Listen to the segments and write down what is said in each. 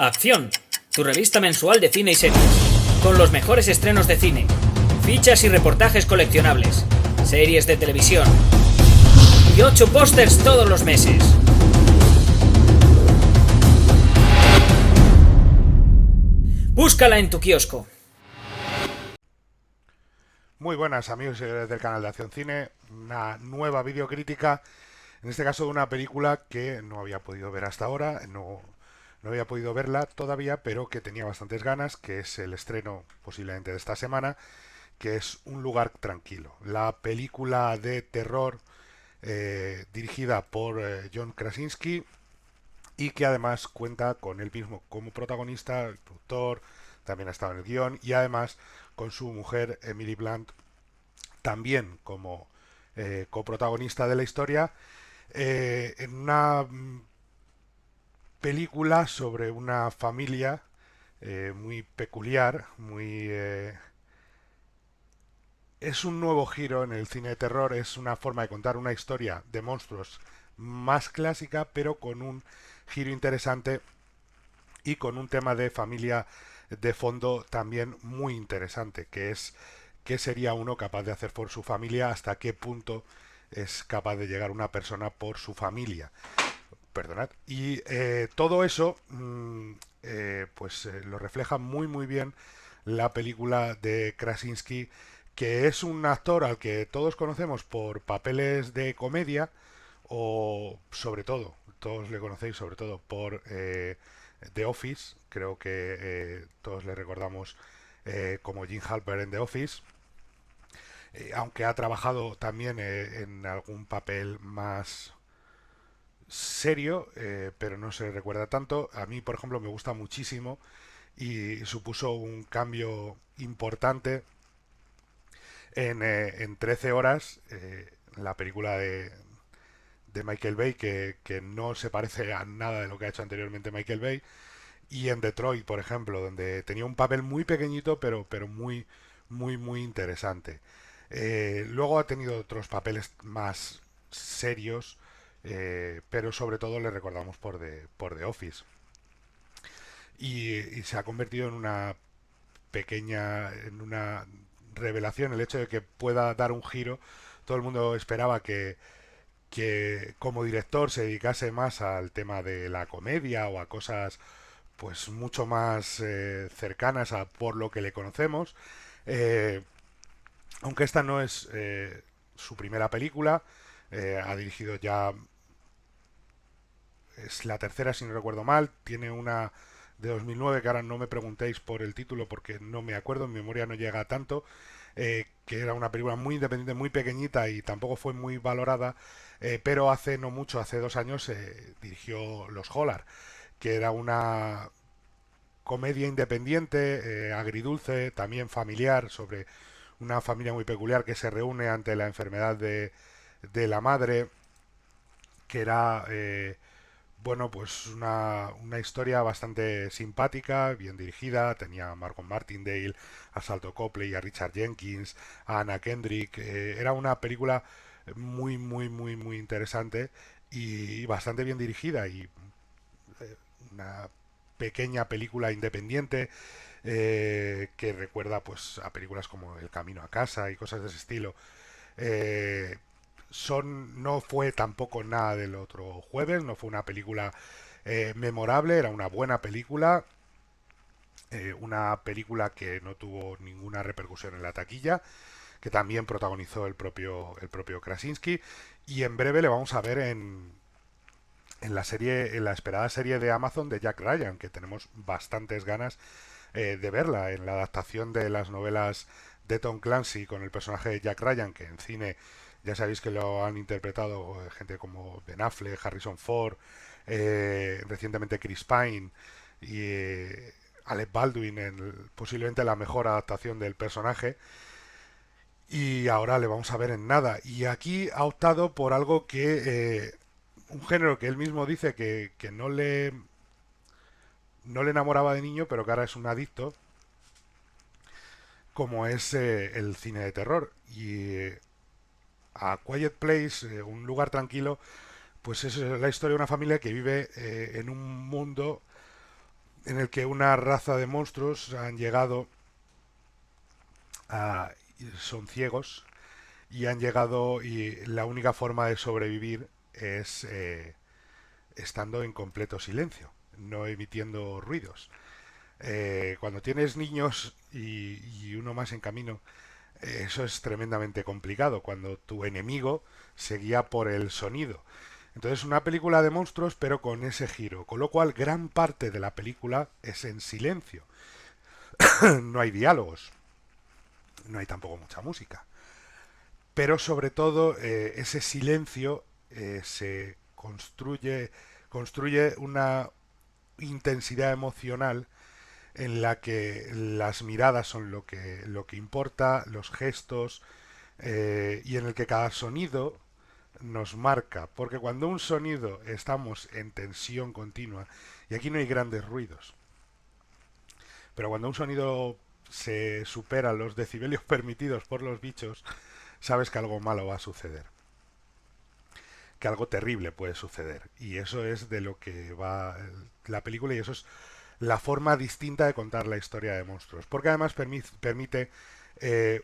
Acción, tu revista mensual de cine y series, con los mejores estrenos de cine, fichas y reportajes coleccionables, series de televisión y 8 pósters todos los meses. Búscala en tu kiosco. Muy buenas amigos y seguidores del canal de Acción Cine, una nueva videocrítica, en este caso de una película que no había podido ver hasta ahora, no había podido verla todavía, pero que tenía bastantes ganas, que es el estreno posiblemente de esta semana, que es Un lugar tranquilo, la película de terror dirigida por John Krasinski y que además cuenta con él mismo como protagonista, el productor, también ha estado en el guión y además con su mujer Emily Blunt también como coprotagonista de la historia, en una película sobre una familia muy peculiar, es un nuevo giro en el cine de terror, es una forma de contar una historia de monstruos más clásica, pero con un giro interesante y con un tema de familia de fondo también muy interesante, que es qué sería uno capaz de hacer por su familia, hasta qué punto es capaz de llegar una persona por su familia. Perdonad. Y todo eso lo refleja muy bien la película de Krasinski, que es un actor al que todos conocemos por papeles de comedia o sobre todo, todos le conocéis sobre todo por The Office, creo que todos le recordamos como Jim Halpert en The Office, aunque ha trabajado también en algún papel más serio, pero no se recuerda tanto. A mí, por ejemplo, me gusta muchísimo y supuso un cambio importante en 13 horas, la película de Michael Bay, que no se parece a nada de lo que ha hecho anteriormente Michael Bay, y en Detroit, por ejemplo, donde tenía un papel muy pequeñito, pero muy interesante. Luego ha tenido otros papeles más serios, pero sobre todo le recordamos por The Office. Y se ha convertido en una revelación el hecho de que pueda dar un giro. Todo el mundo esperaba que como director se dedicase más al tema de la comedia o a cosas pues mucho más cercanas a por lo que le conocemos. Eh, Aunque esta no es su primera película, ha dirigido ya, es la tercera si no recuerdo mal, tiene una de 2009 que ahora no me preguntéis por el título porque no me acuerdo, mi memoria no llega a tanto, que era una película muy independiente, muy pequeñita y tampoco fue muy valorada, pero hace no mucho, hace 2 años, dirigió Los Hollar, que era una comedia independiente, agridulce, también familiar, sobre una familia muy peculiar que se reúne ante la enfermedad de la madre, que era, pues una historia bastante simpática, bien dirigida, tenía a Margot Martindale, a Salto Copley, a Richard Jenkins, a Anna Kendrick, era una película muy interesante y bastante bien dirigida y una pequeña película independiente que recuerda pues a películas como El Camino a Casa y cosas de ese estilo. Eh, no fue tampoco nada del otro jueves, no fue una película memorable, era una buena película, una película que no tuvo ninguna repercusión en la taquilla, que también protagonizó el propio Krasinski, y en breve le vamos a ver en la serie, en la esperada serie de Amazon de Jack Ryan, que tenemos bastantes ganas de verla, en la adaptación de las novelas de Tom Clancy con el personaje de Jack Ryan, que en cine ya sabéis que lo han interpretado gente como Ben Affleck, Harrison Ford, recientemente Chris Pine y Alec Baldwin en posiblemente la mejor adaptación del personaje. Y ahora le vamos a ver en nada. Y aquí ha optado por algo un género que él mismo dice que no le enamoraba de niño, pero que ahora es un adicto, como es el cine de terror. Y A Quiet Place, un lugar tranquilo, pues es la historia de una familia que vive en un mundo en el que una raza de monstruos han llegado a... son ciegos y han llegado y la única forma de sobrevivir es estando en completo silencio, no emitiendo ruidos. Cuando tienes niños y uno más en camino, eso es tremendamente complicado cuando tu enemigo se guía por el sonido. Entonces una película de monstruos pero con ese giro, con lo cual gran parte de la película es en silencio. No hay diálogos, no hay tampoco mucha música. Pero sobre todo ese silencio se construye una intensidad emocional en la que las miradas son lo que importa, los gestos, y en el que cada sonido nos marca, porque cuando un sonido estamos en tensión continua, y aquí no hay grandes ruidos, pero cuando un sonido se supera los decibelios permitidos por los bichos, sabes que algo malo va a suceder, que algo terrible puede suceder, y eso es de lo que va la película, y eso es la forma distinta de contar la historia de monstruos, porque además permite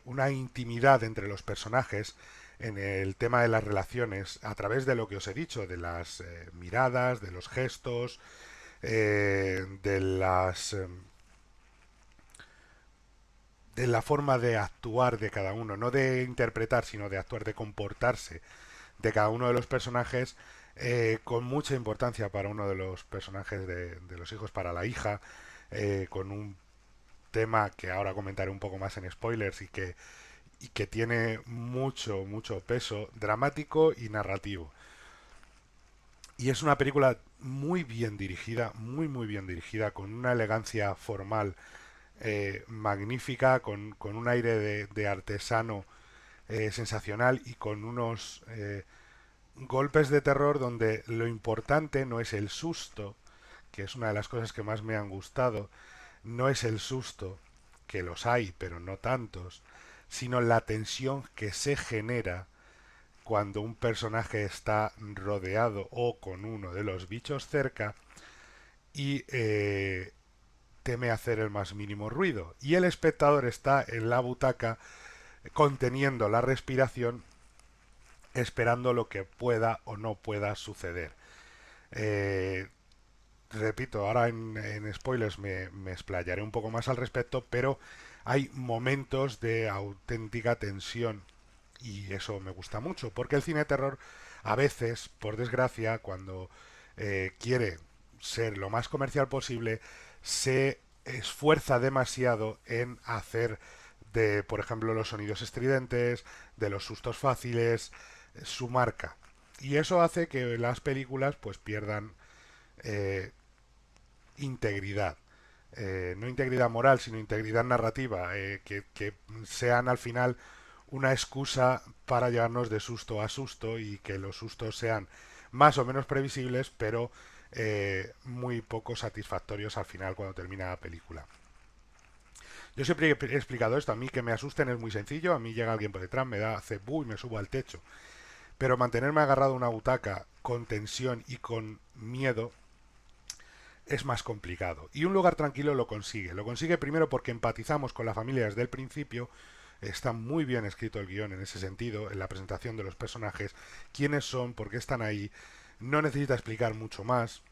una intimidad entre los personajes en el tema de las relaciones a través de lo que os he dicho, de las miradas, de los gestos, de las de la forma de actuar de cada uno, no de interpretar, sino de actuar, de comportarse de cada uno de los personajes, con mucha importancia para uno de los personajes de los hijos, para la hija, con un tema que ahora comentaré un poco más en spoilers y que tiene mucho, mucho peso dramático y narrativo. Y es una película muy bien dirigida, muy, muy bien dirigida, con una elegancia formal magnífica, con un aire de artesano sensacional y con unos golpes de terror donde lo importante no es el susto, que es una de las cosas que más me han gustado, no es el susto, que los hay, pero no tantos, sino la tensión que se genera cuando un personaje está rodeado o con uno de los bichos cerca y teme hacer el más mínimo ruido. Y el espectador está en la butaca conteniendo la respiración, esperando lo que pueda o no pueda suceder. Eh, Repito, ahora en spoilers me explayaré un poco más al respecto, pero hay momentos de auténtica tensión y eso me gusta mucho, porque el cine de terror a veces, por desgracia, cuando quiere ser lo más comercial posible, se esfuerza demasiado en hacer de, por ejemplo, los sonidos estridentes, de los sustos fáciles, su marca. Y eso hace que las películas pues pierdan eh, integridad. No integridad moral, sino integridad narrativa, que sean al final una excusa para llevarnos de susto a susto y que los sustos sean más o menos previsibles, pero muy poco satisfactorios al final cuando termina la película. Yo siempre he explicado esto, a mí que me asusten es muy sencillo, a mí llega alguien por detrás, me da cebú y me subo al techo. Pero mantenerme agarrado a una butaca con tensión y con miedo es más complicado. Y un lugar tranquilo lo consigue. Lo consigue primero porque empatizamos con la familia desde el principio. Está muy bien escrito el guión en ese sentido, en la presentación de los personajes, quiénes son, por qué están ahí. No necesita explicar mucho más.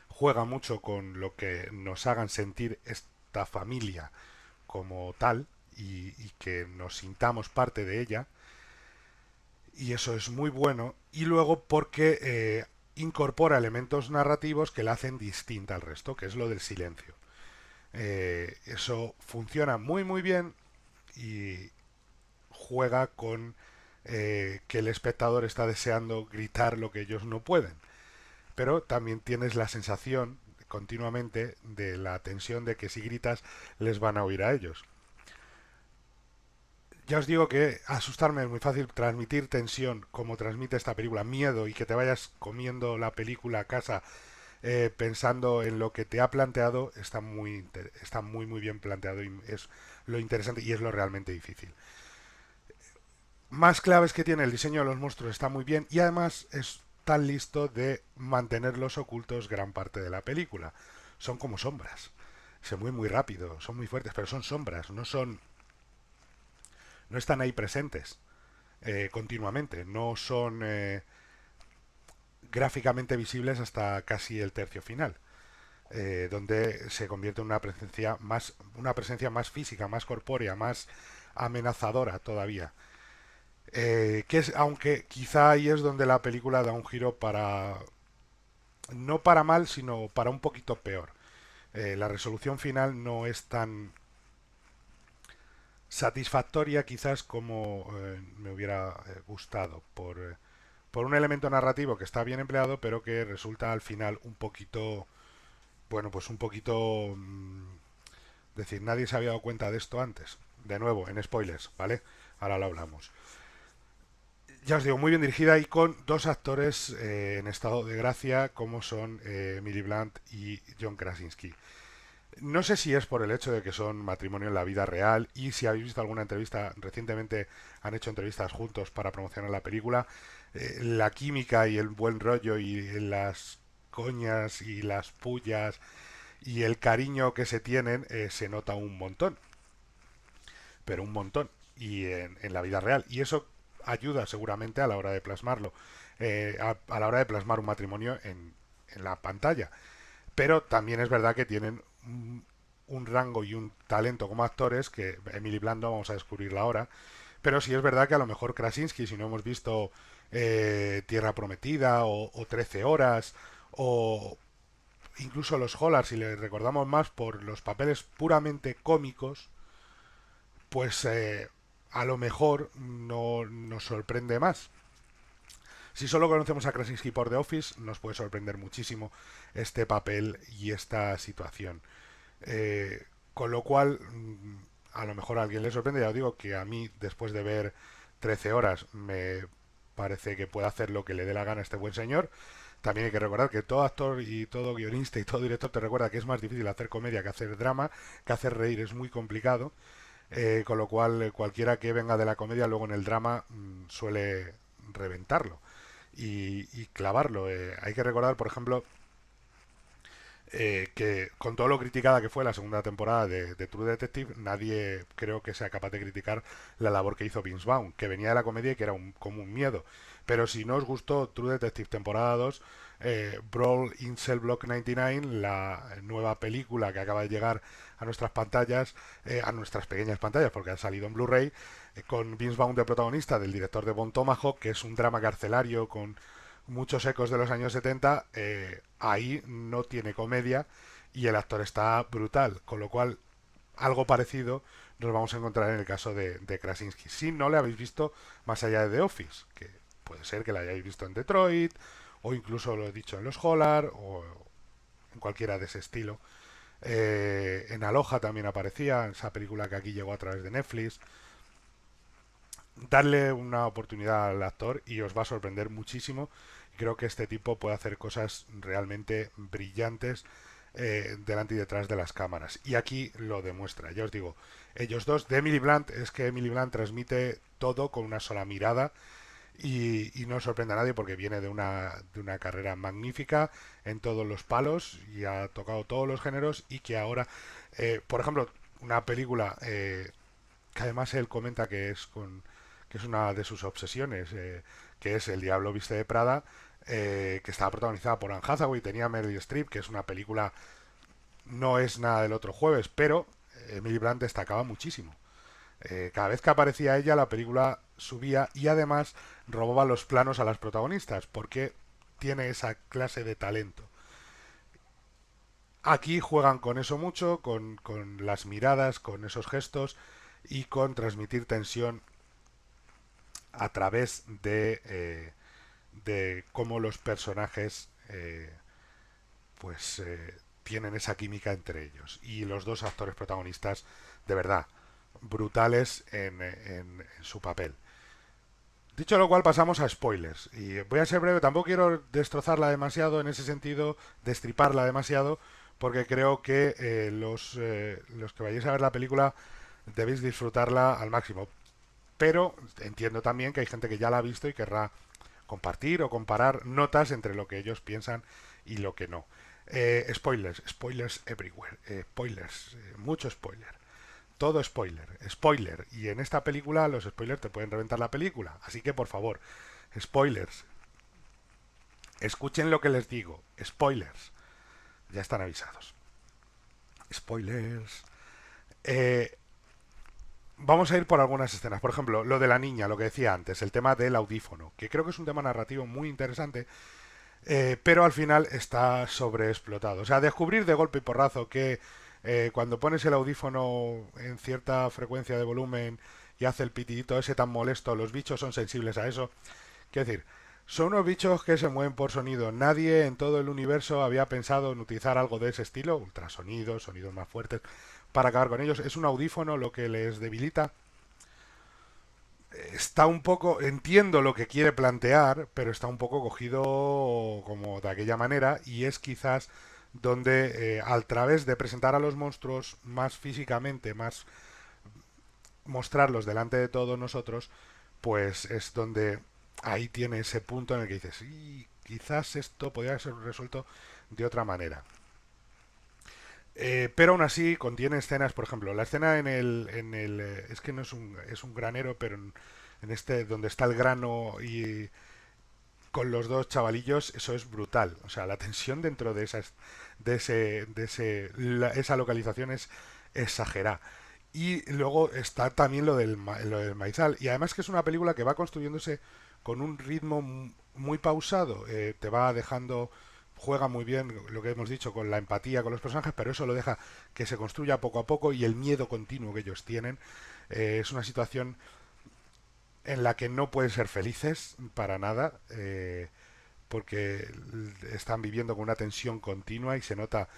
Juega mucho con lo que nos hagan sentir esta familia como tal y que nos sintamos parte de ella. Y eso es muy bueno. Y luego porque incorpora elementos narrativos que la hacen distinta al resto, que es lo del silencio. Eso funciona muy muy bien y juega con que el espectador está deseando gritar lo que ellos no pueden. Pero también tienes la sensación continuamente de la tensión de que si gritas les van a oír a ellos. Ya os digo que asustarme es muy fácil, transmitir tensión como transmite esta película, miedo y que te vayas comiendo la película a casa pensando en lo que te ha planteado, está muy muy bien planteado y es lo interesante y es lo realmente difícil. Más claves que tiene el diseño de los monstruos está muy bien y además es tan listo de mantenerlos ocultos gran parte de la película. son como sombras. Se mueven muy rápido, son muy fuertes, pero son sombras, no están ahí presentes continuamente, no son gráficamente visibles hasta casi el tercio final, donde se convierte en una presencia más física, más corpórea, más amenazadora todavía. Que es, aunque quizá ahí es donde la película da un giro para, no para mal, sino para un poquito peor. La resolución final no es tan satisfactoria quizás como me hubiera gustado por un elemento narrativo que está bien empleado pero que resulta al final un poquito, bueno, pues un poquito decir, nadie se había dado cuenta de esto antes. De nuevo, en spoilers, ¿vale? Ahora lo hablamos. Ya os digo, muy bien dirigida y con dos actores en estado de gracia como son Emily Blunt y John Krasinski. No sé si es por el hecho de que son matrimonio en la vida real y si habéis visto alguna entrevista, recientemente han hecho entrevistas juntos para promocionar la película, la química y el buen rollo y las coñas y las pullas y el cariño que se tienen se nota un montón, pero un montón, y en la vida real. Y eso ayuda seguramente a la hora de plasmarlo, a la hora de plasmar un matrimonio en la pantalla. Pero también es verdad que tienen un rango y un talento como actores que Emily Blunt no vamos a descubrirla ahora. Pero sí es verdad que a lo mejor Krasinski, si no hemos visto Tierra Prometida o 13 horas o incluso los Hollar, si le recordamos más por los papeles puramente cómicos, pues a lo mejor no nos sorprende más. Si solo conocemos a Krasinski por The Office, nos puede sorprender muchísimo este papel y esta situación. Con lo cual, a lo mejor a alguien le sorprende. Ya os digo que a mí, después de ver 13 horas, me parece que puede hacer lo que le dé la gana a este buen señor. También hay que recordar que todo actor y todo guionista y todo director te recuerda que es más difícil hacer comedia que hacer drama, que hacer reír es muy complicado. Con lo cual, cualquiera que venga de la comedia luego en el drama suele reventarlo y clavarlo. Hay que recordar, por ejemplo, que con todo lo criticada que fue la segunda temporada de True Detective, nadie creo que sea capaz de criticar la labor que hizo Vince Vaughn, que venía de la comedia y que era como un miedo. Pero si no os gustó True Detective temporada 2, Brawl in Cell Block 99, la nueva película que acaba de llegar a nuestras pantallas, a nuestras pequeñas pantallas, porque ha salido en Blu-ray, con Vince Vaughn de protagonista, del director de Bon Tomahawk, que es un drama carcelario con muchos ecos de los años 70, ahí no tiene comedia y el actor está brutal, con lo cual algo parecido nos vamos a encontrar en el caso de Krasinski. Si no le habéis visto más allá de The Office, que puede ser que la hayáis visto en Detroit, o incluso lo he dicho en Los Hollar, o en cualquiera de ese estilo. En Aloha también aparecía, en esa película que aquí llegó a través de Netflix. Darle una oportunidad al actor y os va a sorprender muchísimo. Creo que este tipo puede hacer cosas realmente brillantes delante y detrás de las cámaras. Y aquí lo demuestra. Ya os digo, ellos dos, de Emily Blunt, es que Emily Blunt transmite todo con una sola mirada y no sorprende a nadie porque viene de una carrera magnífica en todos los palos y ha tocado todos los géneros y que ahora, por ejemplo, una película que además él comenta que es una de sus obsesiones, que es El Diablo Viste de Prada, que estaba protagonizada por Anne Hathaway, tenía Meryl Streep, que es una película, no es nada del otro jueves, pero Emily Blunt destacaba muchísimo. Cada vez que aparecía ella, la película subía y además robaba los planos a las protagonistas, porque tiene esa clase de talento. Aquí juegan con eso mucho, con las miradas, con esos gestos y con transmitir tensión a través de cómo los personajes pues tienen esa química entre ellos. Y los dos actores protagonistas, de verdad, brutales en su papel. Dicho lo cual, pasamos a spoilers. Y voy a ser breve, tampoco quiero destrozarla demasiado en ese sentido, destriparla demasiado, porque creo que los que vayáis a ver la película debéis disfrutarla al máximo. Pero entiendo también que hay gente que ya la ha visto y querrá compartir o comparar notas entre lo que ellos piensan y lo que no. Spoilers, spoilers everywhere, spoilers, mucho spoiler, todo spoiler, spoiler. Y en esta película los spoilers te pueden reventar la película. Así que por favor, spoilers, escuchen lo que les digo, spoilers, ya están avisados. Spoilers. Eh, Vamos a ir por algunas escenas. Por ejemplo, lo de la niña, lo que decía antes, el tema del audífono, que creo que es un tema narrativo muy interesante, pero al final está sobreexplotado. O sea, descubrir de golpe y porrazo que cuando pones el audífono en cierta frecuencia de volumen y hace el pitidito ese tan molesto, los bichos son sensibles a eso. Quiero decir, son unos bichos que se mueven por sonido. Nadie en todo el universo había pensado en utilizar algo de ese estilo, ultrasonidos, sonidos más fuertes, para acabar con ellos. Es un audífono lo que les debilita. Está un poco, entiendo lo que quiere plantear, pero está un poco cogido como de aquella manera y es quizás donde al través de presentar a los monstruos más físicamente, más mostrarlos delante de todos nosotros, pues es donde ahí tiene ese punto en el que dices, sí, quizás esto podría ser resuelto de otra manera. Pero aún así contiene escenas, por ejemplo, la escena es que no es es un granero, pero en este donde está el grano y con los dos chavalillos, eso es brutal. O sea, la tensión dentro de esa localización es exagerada. Y luego está también lo del maizal. Y además que es una película que va construyéndose con un ritmo muy pausado. Te va dejando, juega muy bien lo que hemos dicho con la empatía con los personajes, pero eso lo deja que se construya poco a poco y el miedo continuo que ellos tienen. Es una situación en la que no pueden ser felices para nada, porque están viviendo con una tensión continua y se nota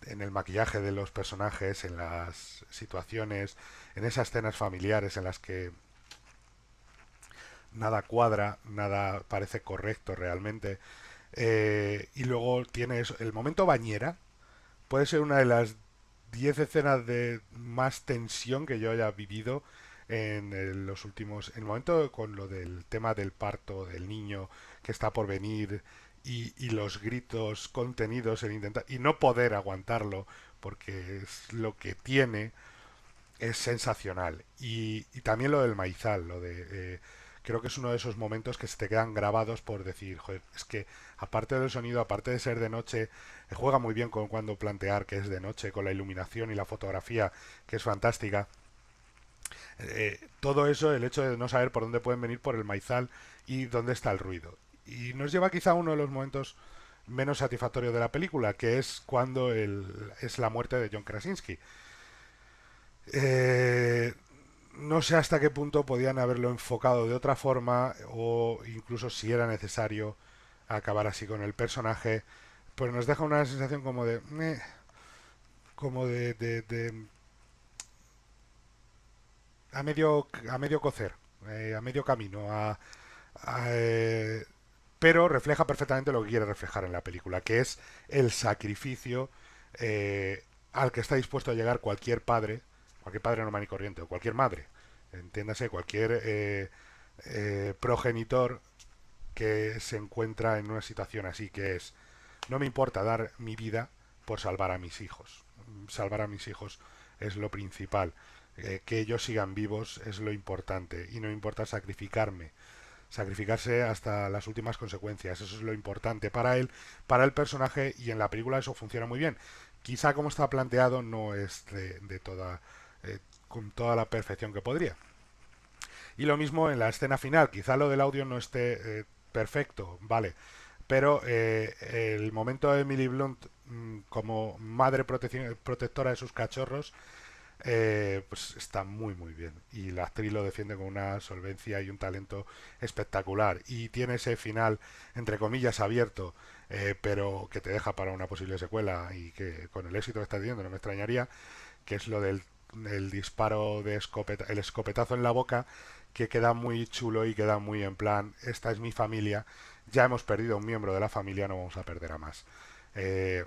en el maquillaje de los personajes, en las situaciones, en esas escenas familiares en las que nada cuadra, nada parece correcto realmente. Y luego tienes el momento bañera, puede ser una de las 10 escenas de más tensión que yo haya vivido los últimos. En el momento con lo del tema del parto del niño que está por venir y los gritos contenidos en intentar y no poder aguantarlo porque es lo que tiene es sensacional. Y también lo del maizal, creo que es uno de esos momentos que se te quedan grabados por decir, joder, es que aparte del sonido, aparte de ser de noche, juega muy bien con cuando plantear que es de noche, con la iluminación y la fotografía, que es fantástica. Todo eso, el hecho de no saber por dónde pueden venir por el maizal y dónde está el ruido. Y nos lleva quizá a uno de los momentos menos satisfactorios de la película, que es cuando es la muerte de John Krasinski. Eh, no sé hasta qué punto podían haberlo enfocado de otra forma o incluso si era necesario acabar así con el personaje, pues nos deja una sensación como de como de a medio cocer, a medio camino, pero refleja perfectamente lo que quiere reflejar en la película, que es el sacrificio al que está dispuesto a llegar cualquier padre normal y corriente, o cualquier madre, entiéndase, cualquier progenitor que se encuentra en una situación así, que es, no me importa dar mi vida por salvar a mis hijos. Salvar a mis hijos es lo principal. Que ellos sigan vivos es lo importante. Y no me importa sacrificarme. Sacrificarse hasta las últimas consecuencias. Eso es lo importante para él, para el personaje, y en la película eso funciona muy bien. Quizá como está planteado no es de toda con toda la perfección que podría. Y lo mismo en la escena final. Quizá lo del audio no esté perfecto, vale. Pero el momento de Emily Blunt como madre protectora de sus cachorros, pues está muy muy bien. Y la actriz lo defiende con una solvencia y un talento espectacular. Y tiene ese final, entre comillas, abierto, pero que te deja para una posible secuela y que con el éxito que está teniendo no me extrañaría, que es lo del el disparo de escopeta, el escopetazo en la boca, que queda muy chulo y queda muy en plan, esta es mi familia, ya hemos perdido a un miembro de la familia, no vamos a perder a más. Eh,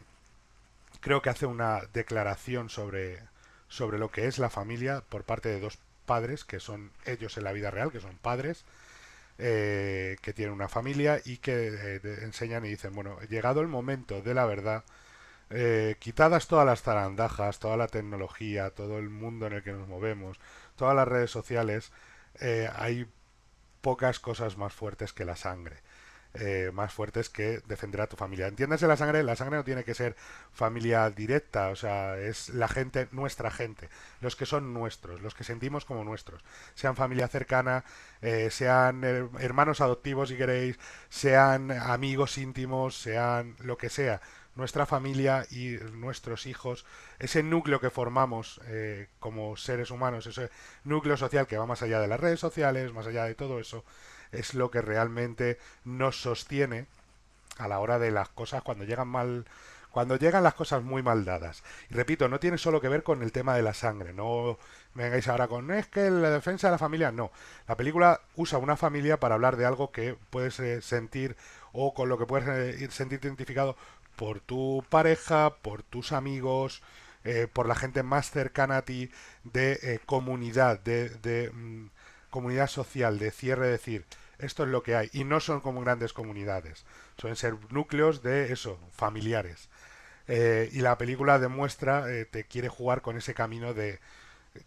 Creo que hace una declaración sobre lo que es la familia por parte de dos padres, que son ellos en la vida real, que son padres, que tienen una familia y que enseñan y dicen, bueno, llegado el momento de la verdad, Quitadas todas las zarandajas, toda la tecnología, todo el mundo en el que nos movemos, todas las redes sociales, hay pocas cosas más fuertes que la sangre. Más fuertes que defender a tu familia. Entiéndase la sangre no tiene que ser familia directa, o sea, es la gente, nuestra gente, los que son nuestros, los que sentimos como nuestros, sean familia cercana, sean hermanos adoptivos si queréis, sean amigos íntimos, sean lo que sea, nuestra familia y nuestros hijos, ese núcleo que formamos como seres humanos, ese núcleo social que va más allá de las redes sociales, más allá de todo eso, es lo que realmente nos sostiene a la hora de las cosas cuando llegan las cosas muy mal dadas. Y repito, no tiene solo que ver con el tema de la sangre, no me vengáis ahora con es que la defensa de la familia, no. La película usa una familia para hablar de algo que puedes sentir o con lo que puedes sentirte identificado por tu pareja, por tus amigos, por la gente más cercana a ti, de comunidad, de comunidad social, de cierre, decir, esto es lo que hay. Y no son como grandes comunidades, suelen ser núcleos de eso, familiares. Y la película demuestra, te quiere jugar con ese camino de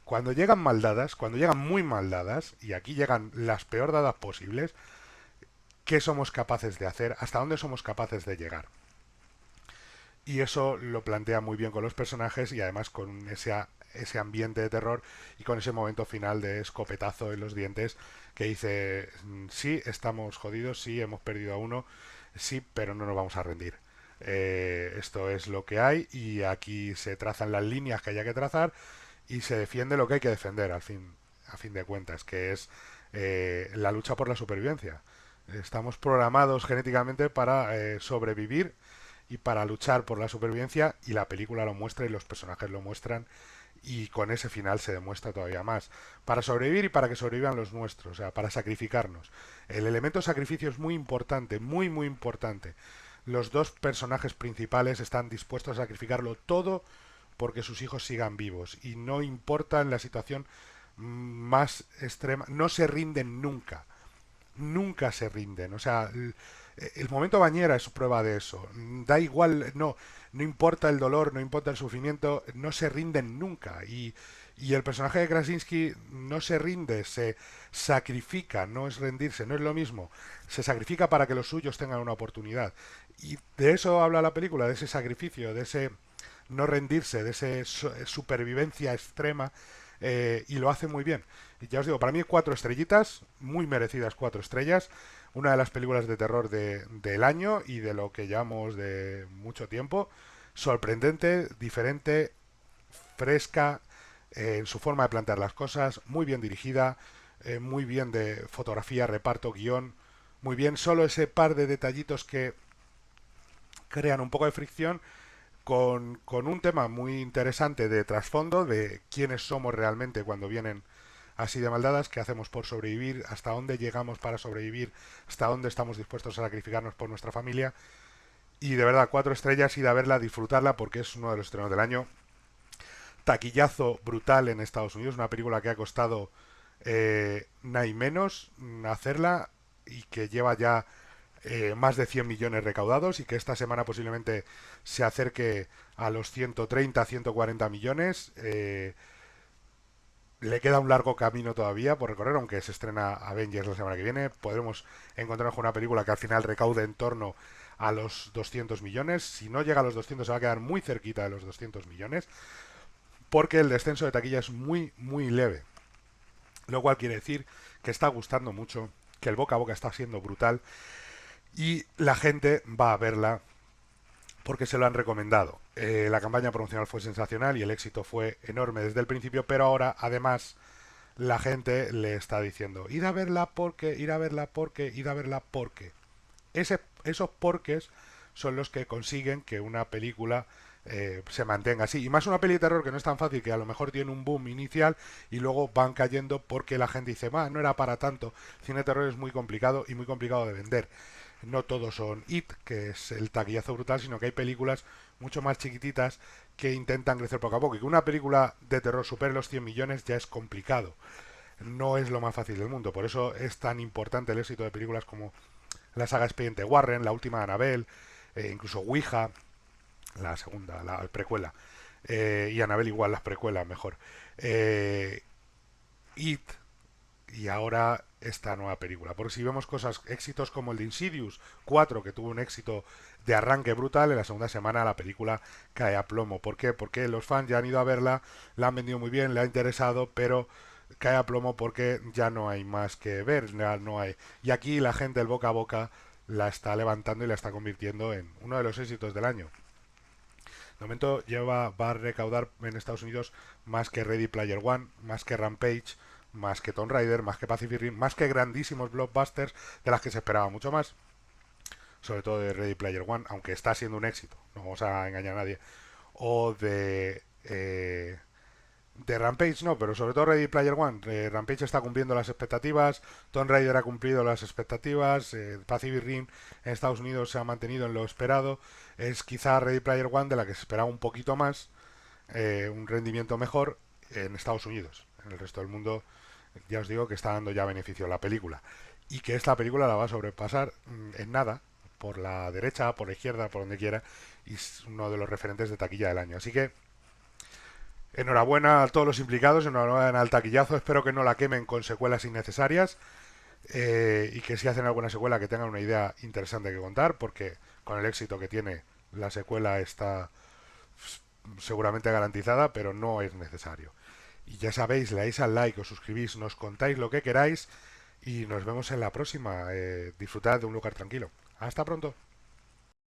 cuando llegan mal dadas, cuando llegan muy mal dadas, y aquí llegan las peor dadas posibles, ¿qué somos capaces de hacer? ¿Hasta dónde somos capaces de llegar? Y eso lo plantea muy bien con los personajes y además con ese ambiente de terror y con ese momento final de escopetazo en los dientes que dice, sí, estamos jodidos, sí, hemos perdido a uno, sí, pero no nos vamos a rendir. Esto es lo que hay y aquí se trazan las líneas que haya que trazar y se defiende lo que hay que defender a fin de cuentas, que es la lucha por la supervivencia. Estamos programados genéticamente para sobrevivir y para luchar por la supervivencia y la película lo muestra y los personajes lo muestran y con ese final se demuestra todavía más. Para sobrevivir y para que sobrevivan los nuestros, o sea, para sacrificarnos. El elemento sacrificio es muy importante, muy muy importante. Los dos personajes principales están dispuestos a sacrificarlo todo porque sus hijos sigan vivos y no importa en la situación más extrema, no se rinden nunca, nunca se rinden. O sea, el momento bañera es prueba de eso. Da igual, no importa el dolor, no importa el sufrimiento, no se rinden nunca. Y el personaje de Krasinski no se rinde, se sacrifica, no es rendirse, no es lo mismo. Se sacrifica para que los suyos tengan una oportunidad. Y de eso habla la película, de ese sacrificio, de ese no rendirse, de esa supervivencia extrema, y lo hace muy bien. Y ya os digo, para mí 4 estrellitas, muy merecidas 4 estrellas, una de las películas de terror del año y de lo que llevamos de mucho tiempo, sorprendente, diferente, fresca, en su forma de plantear las cosas, muy bien dirigida, muy bien de fotografía, reparto, guión, muy bien, solo ese par de detallitos que crean un poco de fricción con un tema muy interesante de trasfondo de quiénes somos realmente cuando vienen así de maldadas, qué hacemos por sobrevivir, hasta dónde llegamos para sobrevivir, hasta dónde estamos dispuestos a sacrificarnos por nuestra familia. Y de verdad, 4 estrellas, ir a verla, disfrutarla, porque es uno de los estrenos del año. Taquillazo brutal en Estados Unidos, una película que ha costado nada y menos hacerla y que lleva ya más de 100 millones recaudados y que esta semana posiblemente se acerque a los 130, 140 millones. Le queda un largo camino todavía por recorrer, aunque se estrena Avengers la semana que viene. Podremos encontrarnos con una película que al final recaude en torno a los 200 millones. Si no llega a los 200 se va a quedar muy cerquita de los 200 millones, porque el descenso de taquilla es muy, muy leve. Lo cual quiere decir que está gustando mucho, que el boca a boca está siendo brutal y la gente va a verla porque se lo han recomendado. La campaña promocional fue sensacional y el éxito fue enorme desde el principio, pero ahora además la gente le está diciendo id a verla porque, ir a verla porque, ir a verla porque. Esos porques son los que consiguen que una película se mantenga así. Y más una peli de terror que no es tan fácil, que a lo mejor tiene un boom inicial y luego van cayendo porque la gente dice, no era para tanto. El cine de terror es muy complicado y muy complicado de vender. No todos son It, que es el taquillazo brutal, sino que hay películas mucho más chiquititas que intentan crecer poco a poco. Y que una película de terror supere los 100 millones ya es complicado. No es lo más fácil del mundo. Por eso es tan importante el éxito de películas como la saga Expediente Warren, la última de Annabelle, incluso Ouija, la segunda, la precuela. Y Annabelle igual, las precuelas mejor. It, y ahora esta nueva película. Porque si vemos éxitos como el de Insidious 4, que tuvo un éxito de arranque brutal, en la segunda semana la película cae a plomo. ¿Por qué? Porque los fans ya han ido a verla, la han vendido muy bien, le ha interesado, pero cae a plomo porque ya no hay más que ver, ya no hay. Y aquí la gente, el boca a boca, la está levantando y la está convirtiendo en uno de los éxitos del año. De momento va a recaudar en Estados Unidos más que Ready Player One, más que Rampage, más que Tomb Raider, más que Pacific Rim, más que grandísimos blockbusters de las que se esperaba mucho más, sobre todo de Ready Player One, aunque está siendo un éxito, no vamos a engañar a nadie, o de Rampage no, pero sobre todo Ready Player One. Rampage está cumpliendo las expectativas, Tomb Raider ha cumplido las expectativas, Pacific Rim en Estados Unidos se ha mantenido en lo esperado, es quizá Ready Player One de la que se esperaba un poquito más, un rendimiento mejor en Estados Unidos. En el resto del mundo ya os digo que está dando ya beneficio a la película y que esta película la va a sobrepasar en nada, por la derecha, por la izquierda, por donde quiera, y es uno de los referentes de taquilla del año. Así que enhorabuena a todos los implicados, enhorabuena al taquillazo, espero que no la quemen con secuelas innecesarias, y que si hacen alguna secuela que tengan una idea interesante que contar, porque con el éxito que tiene la secuela está seguramente garantizada, pero no es necesario. Y ya sabéis, le dais al like, os suscribís, nos contáis lo que queráis y nos vemos en la próxima. Disfrutad de un lugar tranquilo. Hasta pronto.